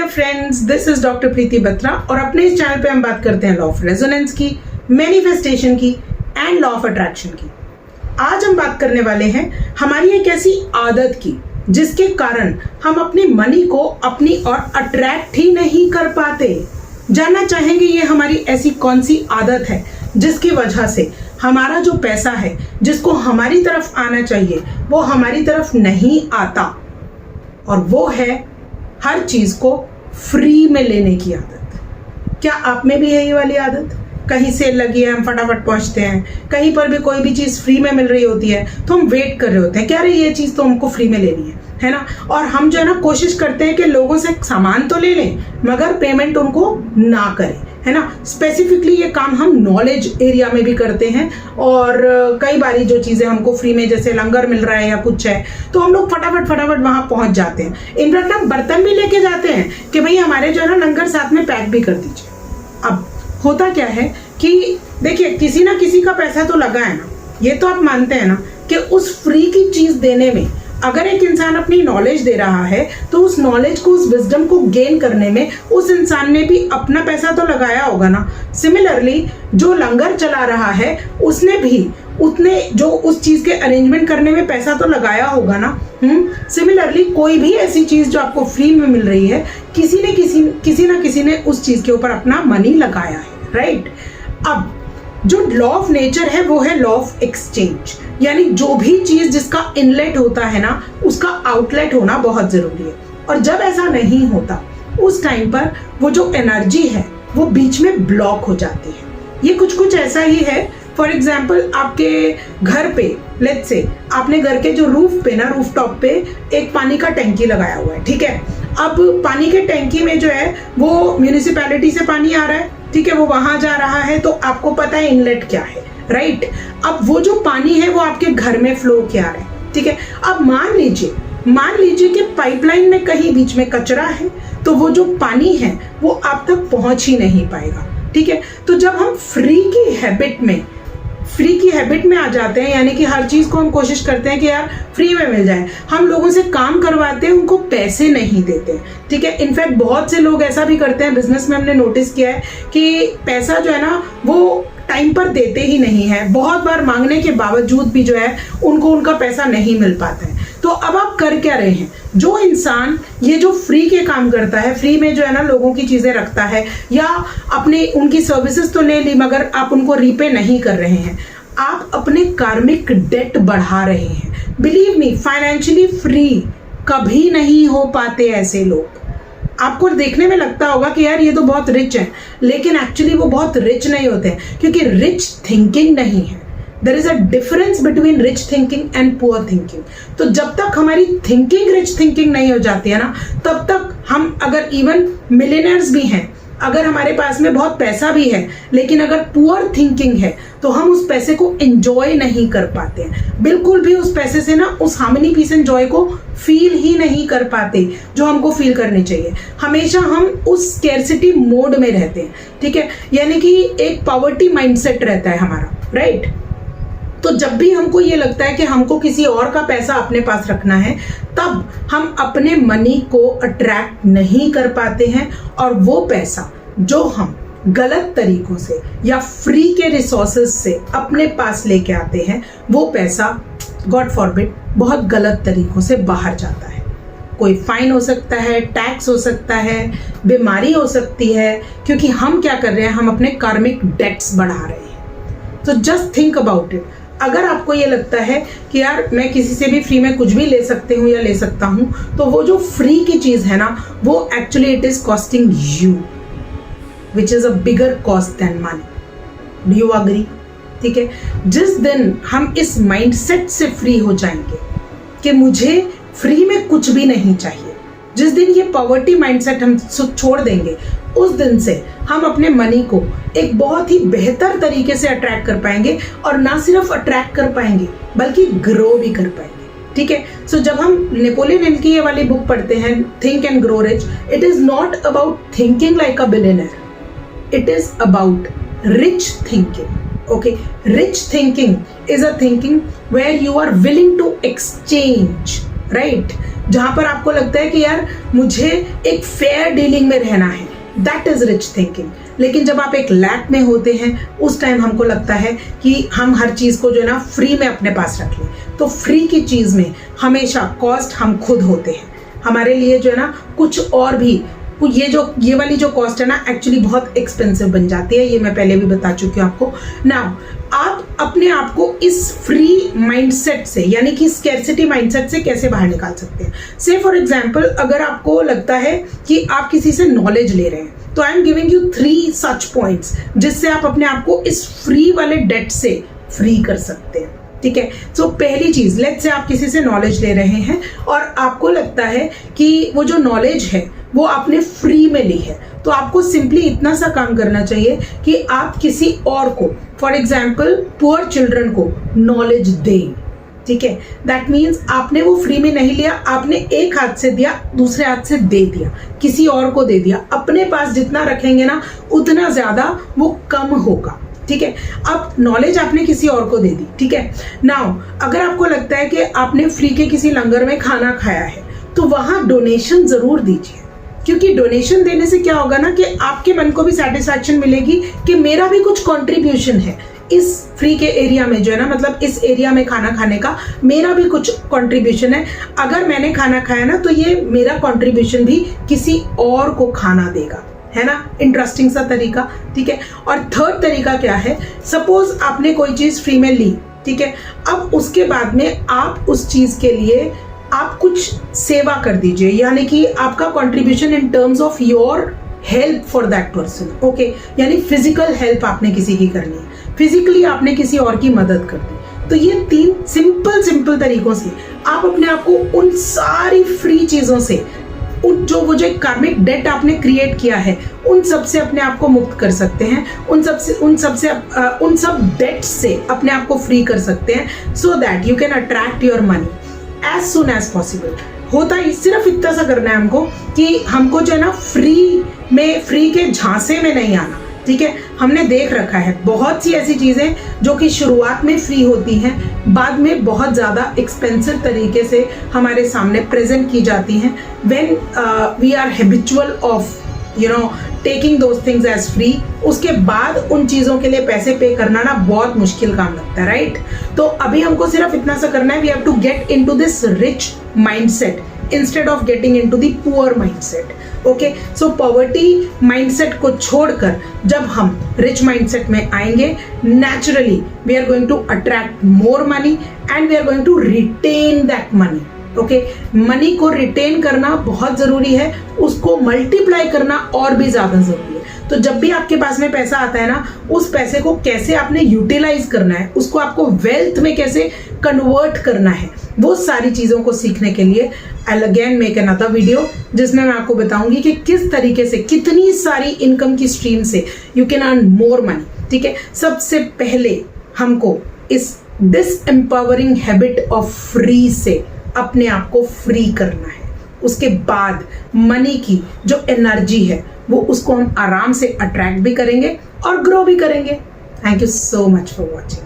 Dear friends, this is doctor Preeti Batra और अपने इस चैनल पे हम बात करते हैं लॉ ऑफ रेजोनेंस की, मैनिफेस्टेशन की एंड लॉ ऑफ अट्रैक्शन की। आज हम बात करने वाले हैं हमारी एक ऐसी आदत की जिसके कारण हम अपनी मनी को अपनी ओर अट्रैक्ट ही नहीं कर पाते। जानना चाहेंगे ये हमारी ऐसी कौन सी आदत है जिसकी वजह से हमारा जो पैसा है जिसको हमारी तरफ आना चाहिए वो हमारी तरफ नहीं आता, और वो है हर चीज को फ्री में लेने की आदत। क्या आप में भी है ये वाली आदत? कहीं सेल लगी है हम फटाफट पहुंचते हैं, कहीं पर भी कोई भी चीज फ्री में मिल रही होती है तो हम वेट कर रहे होते हैं कि अरे ये चीज तो हमको फ्री में लेनी है ना। और हम जो है ना कोशिश करते हैं कि लोगों से सामान तो ले लें मगर पेमेंट उनको ना करें, है ना। स्पेसिफिकली ये काम हम नॉलेज एरिया में भी करते हैं और कई बारी जो चीज़ें हमको फ्री में जैसे लंगर मिल रहा है या कुछ है तो हम लोग फटाफट वहां पहुंच जाते हैं। इनफैक्ट हम बर्तन भी लेके जाते हैं कि भाई हमारे जो है ना लंगर साथ में पैक भी कर दीजिए। अब होता क्या है कि देखिए किसी ना किसी का पैसा तो लगा है ना, ये तो आप मानते हैं ना कि उस फ्री की चीज देने में अगर एक इंसान अपनी नॉलेज दे रहा है तो उस नॉलेज को, उस विजडम को गेन करने में उस इंसान ने भी अपना पैसा तो लगाया होगा ना। सिमिलरली जो लंगर चला रहा है उसने भी उतने जो उस चीज के अरेंजमेंट करने में पैसा तो लगाया होगा ना। सिमिलरली कोई भी ऐसी चीज जो आपको फ्री में मिल रही है किसी ना किसी ने उस चीज के ऊपर अपना मनी लगाया है, राइट। अब जो लॉ ऑफ नेचर है वो है लॉ ऑफ एक्सचेंज, यानी जो भी चीज जिसका इनलेट होता है ना उसका आउटलेट होना बहुत जरूरी है। और जब ऐसा नहीं होता उस टाइम पर वो जो एनर्जी है वो बीच में ब्लॉक हो जाती है। ये कुछ ऐसा ही है। फॉर एग्जाम्पल आपके घर पे लेट्स से आपने घर के जो रूफ टॉप पे एक पानी का टैंकी लगाया हुआ है, ठीक है। अब पानी के टैंकी में जो है वो म्यूनिसिपैलिटी से पानी आ रहा है, ठीक है, वो वहां जा रहा है तो आपको पता है इनलेट क्या है, राइट। अब वो जो पानी है वो आपके घर में फ्लो किया रहा है, ठीक है। अब मान लीजिए कि पाइपलाइन में कहीं बीच में कचरा है तो वो जो पानी है वो आप तक पहुंच ही नहीं पाएगा, ठीक है। तो जब हम फ्री की हैबिट में आ जाते हैं, यानी कि हर चीज को हम कोशिश करते हैं कि यार फ्री में मिल जाए, हम लोगों से काम करवाते हैं, उनको पैसे नहीं देते, ठीक है। इनफैक्ट बहुत से लोग ऐसा भी करते हैं, बिजनेस में हमने नोटिस किया है कि पैसा जो है ना वो टाइम पर देते ही नहीं है। बहुत बार मांगने के बावजूद भी जो है उनको उनका पैसा नहीं मिल पाता है। तो अब आप कर क्या रहे हैं? जो इंसान ये जो फ्री के काम करता है, फ्री में जो है ना लोगों की चीजें रखता है या अपने उनकी सर्विसेज तो ले ली मगर आप उनको रीपे नहीं कर रहे हैं, आप अपने कार्मिक डेट बढ़ा रहे हैं। बिलीव मी, फाइनेंशियली फ्री कभी नहीं हो पाते ऐसे लोग। आपको देखने में लगता होगा कि यार ये तो बहुत रिच है, लेकिन एक्चुअली वो बहुत रिच नहीं होते हैं क्योंकि रिच थिंकिंग नहीं है। There is a difference between rich thinking and poor thinking. तो जब तक हमारी थिंकिंग रिच थिंकिंग नहीं हो जाती है ना, तब तक हम अगर इवन मिलियनर्स भी हैं, अगर हमारे पास में बहुत पैसा भी है लेकिन अगर पुअर थिंकिंग है तो हम उस पैसे को एंजॉय नहीं कर पाते हैं। बिल्कुल भी उस पैसे से ना उस हार्मनी पीस एंड जॉय को फील ही नहीं कर पाते जो हमको फील करनी चाहिए। हमेशा हम उस स्कैर्सिटी मोड में रहते हैं, ठीक है, यानी कि एक पॉवर्टी माइंडसेट रहता है हमारा, राइट। तो जब भी हमको ये लगता है कि हमको किसी और का पैसा अपने पास रखना है तब हम अपने मनी को अट्रैक्ट नहीं कर पाते हैं, और वो पैसा जो हम गलत तरीकों से या फ्री के रिसोर्सेज से अपने पास लेके आते हैं वो पैसा गॉड फॉरबिड बहुत गलत तरीकों से बाहर जाता है। कोई फाइन हो सकता है, टैक्स हो सकता है, बीमारी हो सकती है, क्योंकि हम क्या कर रहे हैं, हम अपने कार्मिक डेट्स बढ़ा रहे हैं। तो जस्ट थिंक अबाउट इट। अगर आपको ये लगता है कि यार मैं किसी से भी फ्री में कुछ भी ले सकती हूँ या ले सकता हूँ, तो वो जो फ्री की चीज है ना वो actually it is costing you, which is a bigger cost than money. Do you agree? ठीक है। जिस दिन हम इस माइंडसेट से फ्री हो जाएंगे कि मुझे फ्री में कुछ भी नहीं चाहिए, जिस दिन ये पॉवर्टी माइंडसेट हम छोड़ देंगे, उस दिन से हम अपने मनी को एक बहुत ही बेहतर तरीके से अट्रैक्ट कर पाएंगे, और ना सिर्फ अट्रैक्ट कर पाएंगे बल्कि ग्रो भी कर पाएंगे, ठीक है। सो जब हम नेपोलियन हिल की ये वाली बुक पढ़ते हैं, think and grow rich, it is not about thinking like a billionaire, it is about rich thinking. Okay, rich thinking is a thinking where you are willing to exchange, right? जहां पर आपको लगता है कि यार मुझे एक फेयर डीलिंग में रहना है, दैट इज रिच थिंकिंग। लेकिन जब आप एक लैक में होते हैं उस टाइम हमको लगता है कि हम हर चीज़ को जो है ना फ्री में अपने पास रख लें। तो फ्री की चीज़ में हमेशा कॉस्ट हम खुद होते हैं। हमारे लिए जो है ना कुछ और भी ये वाली जो कॉस्ट है ना एक्चुअली बहुत एक्सपेंसिव बन जाती है। ये मैं पहले भी बता चुकी हूँ आपको। नाउ आप अपने आप को इस फ्री माइंडसेट से यानी कि स्कैर्सिटी माइंडसेट से कैसे बाहर निकाल सकते हैं। से फॉर एग्जांपल अगर आपको लगता है कि आप किसी से नॉलेज ले रहे हैं तो I am giving you 3 such points जिससे आप अपने आप को इस फ्री वाले डेट से फ्री कर सकते हैं। ठीक है, सो पहली चीज, लेट्स से आप किसी से नॉलेज ले रहे हैं और आपको लगता है कि वो जो नॉलेज है वो आपने फ्री में ली है, तो आपको सिंपली इतना सा काम करना चाहिए कि आप किसी और को, फॉर एग्जाम्पल पुअर चिल्ड्रन को नॉलेज दें। ठीक है, दैट मीन्स आपने वो फ्री में नहीं लिया, आपने एक हाथ से दिया, दूसरे हाथ से दे दिया, किसी और को दे दिया। अपने पास जितना रखेंगे ना उतना ज्यादा वो कम होगा। ठीक है, अब नॉलेज आपने किसी और को दे दी। ठीक है, नाउ अगर आपको लगता है कि आपने फ्री के किसी लंगर में खाना खाया है तो वहां डोनेशन जरूर दीजिए, क्योंकि डोनेशन देने से क्या होगा ना कि आपके मन को भी सेटिस्फैक्शन मिलेगी कि मेरा भी कुछ कंट्रीब्यूशन है इस फ्री के एरिया में, जो है ना मतलब इस एरिया में खाना खाने का मेरा भी कुछ कंट्रीब्यूशन है। अगर मैंने खाना खाया ना तो ये मेरा कंट्रीब्यूशन भी किसी और को खाना देगा, है ना। इंटरेस्टिंग सा तरीका। ठीक है, और थर्ड तरीका क्या है, सपोज आपने कोई चीज फ्री में ली, ठीक है, अब उसके बाद में आप उस चीज के लिए आप कुछ सेवा कर दीजिए, यानी कि आपका contribution in terms of your help for that person. Okay, यानी फिजिकल हेल्प आपने किसी की करनी है, फिजिकली आपने किसी और की मदद कर दी। तो ये 3 सिंपल तरीकों से आप अपने आप को उन सारी फ्री चीजों से, वो जो कार्मिक डेट आपने क्रिएट किया है उन सब से अपने आप को मुक्त कर सकते हैं, उन सब डेट से अपने आप को फ्री कर सकते हैं, so that you can attract your money as soon as possible. होता ही सिर्फ इतना सा करना है हमको कि हमको जो है ना फ्री के झांसे में नहीं आना। ठीक है, हमने देख रखा है बहुत सी ऐसी चीजें जो कि शुरुआत में फ्री होती हैं, बाद में बहुत ज्यादा एक्सपेंसिव तरीके से हमारे सामने प्रेजेंट की जाती हैं। When we are habitual of taking those things as free, उसके बाद उन चीजों के लिए पैसे पे करना ना बहुत मुश्किल काम लगता है, राइट। तो अभी हमको सिर्फ इतना सा करना है, we have to get into this rich mindset instead of getting into the poor mindset. Okay, so poverty mindset को छोड़कर जब हम रिच माइंडसेट में आएंगे, naturally we are going to attract more money and we are going to retain that money. Okay, money को retain करना बहुत जरूरी है, उसको मल्टीप्लाई करना और भी ज्यादा जरूरी है। तो जब भी आपके पास में पैसा आता है ना, उस पैसे को कैसे आपने यूटिलाइज करना है, उसको आपको वेल्थ में कैसे कन्वर्ट करना है, वो सारी चीजों को सीखने के लिए I again make another video जिसमें मैं आपको बताऊंगी कि किस तरीके से कितनी सारी इनकम की स्ट्रीम से you can earn more money. ठीक है, सबसे पहले हमको this empowering habit of free से अपने आप को फ्री करना है। उसके बाद मनी की जो एनर्जी है वो उसको हम आराम से अट्रैक्ट भी करेंगे और ग्रो भी करेंगे। Thank you so much for watching.